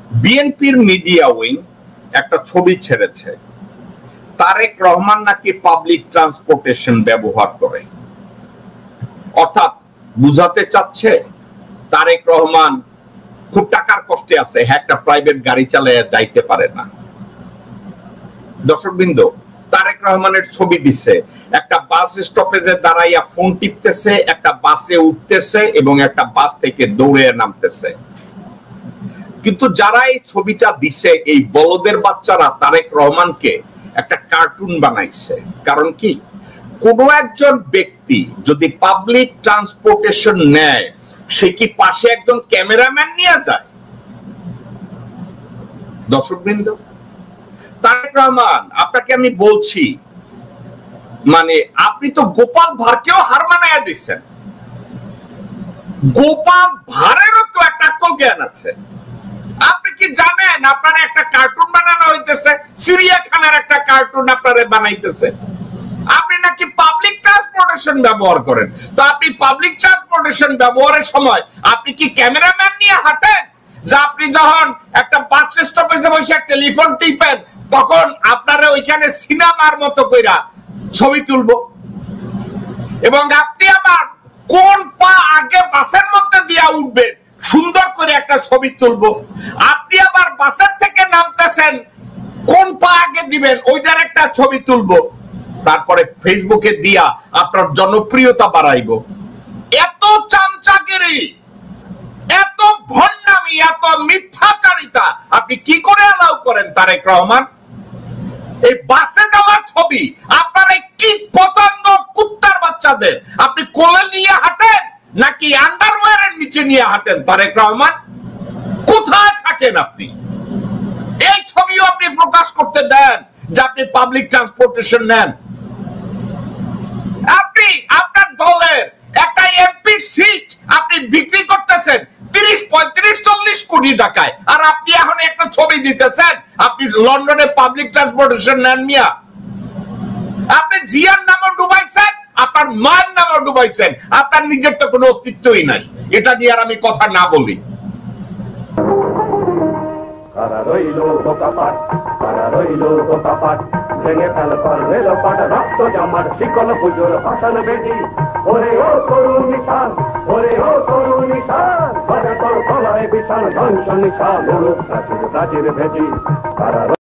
বিএনপির media wing একটা ছবি ছেড়েছে, তারেক রহমান নাকি পাবলিক ট্রান্সপোর্টেশন ব্যবহার করে। অর্থাৎ বুঝাতে চাচ্ছে তারেক রহমান খুব টাকার কষ্টে আছে, একটা প্রাইভেট গাড়ি চালায় যাইতে পারে না। দর্শকবৃন্দ, তারেক রহমানের ছবি দিছে, একটা বাস স্টপেজে দাঁড়াইয়া ফোন টিপতেছে, একটা বাসে উঠতেছে এবং একটা বাস থেকে দৌড়ে নামতেছে। কিন্তু যারা এই ছবিটা দিছে, এই বলদের বাচ্চারা তারেক রহমানকে একটা কার্টুন বানাইছে। কারণ কি, কোন একজন ব্যক্তি যদি পাবলিক ট্রান্সপোর্টেশন নেয়, সে কি পাশে একজন ক্যামেরাম্যান নিয়ে যায়? দর্শকবৃন্দ, তারেক রহমান, আপনাকে আমি বলছি, মানে আপনি তো গোপাল ভাঁড়কেও হার মানাইয়া দিচ্ছেন। গোপাল ভাঁড়েরও তো একটা আক্কল জ্ঞান আছে। আপনি কি জানেন আপনারা একটা কার্টুন বানানো হইতেছে, চিড়িয়াখানার একটা কার্টুন আপনারা বানাইতেছে। আপনি নাকি পাবলিক ট্রান্সপোর্টেশন ব্যবহার করেন। তো আপনি পাবলিক ট্রান্সপোর্টেশন ব্যবহারের সময় আপনি কি ক্যামেরাম্যান নিয়ে হাঁটেন? যে আপনি যখন একটা বাস স্টপেজে বসে টেলিফোন টিপেন, তখন আপনারা ওইখানে সিনেমার মতো কইরা ছবি তুলবো, এবং আপনি আবার কোন পা আগে বাসের মধ্যে দিয়া উঠবেন সুন্দর করে একটা ছবি তুলবো। আপনি আবার বাসের থেকে নামতেছেন, কোন পা আগে দিবেন ওইটার একটা ছবি তুলবো, তারপরে ফেসবুকে দিয়া আপনার জনপ্রিয়তা বাড়াইবো। এত চামচাগিরি, এত ভণ্ডামি, এত মিথ্যাচারিতা আপনি কি করে অ্যালাউ করেন তারেক রহমান? এই বাসে দেওয়া ছবি আপনার এই কীট পতঙ্গ কুত্তার বাচ্চাদের আপনি কোলে নিয়ে হাঁটেন নাকি আন্ডারওয়্যারের নিচে নিয়ে হাঁটেন? তারেক রহমান, কোথায় থাকেন আপনি? এই ছবিও আপনি প্রকাশ করতে দেন যে আপনি পাবলিক ট্রান্সপোর্টেশন নেন। আপনি আপনার দলের একটা এমপির সিট আপনি বিক্রি করতেছেন 30, 35, 40 কোটি টাকায়, আর আপনি এখন একটা ছবি দিতেছেন আপনি লন্ডনে পাবলিক ট্রান্সপোর্টেশন নেন। মিয়া, আপনি জিয়ার নামও ডুবাইছেন, আপনার মায়ের নামও ডুবাইছেন, আপনার নিজের তো কোনো অস্তিত্বই নাই। এটা নিয়ে আর আমি কথা না বলি। ভেঙে ফেল রেল পাট রক্ত জামার শিকল পুজোর ভাষণ বেদি। ওরে ও তরুণ নিশান, ওরে ও তরুণ নিশান, বাজে তোর গলায় বিশাল ধ্বংস নিশান, প্রাচীর প্রাচীর ভেদি।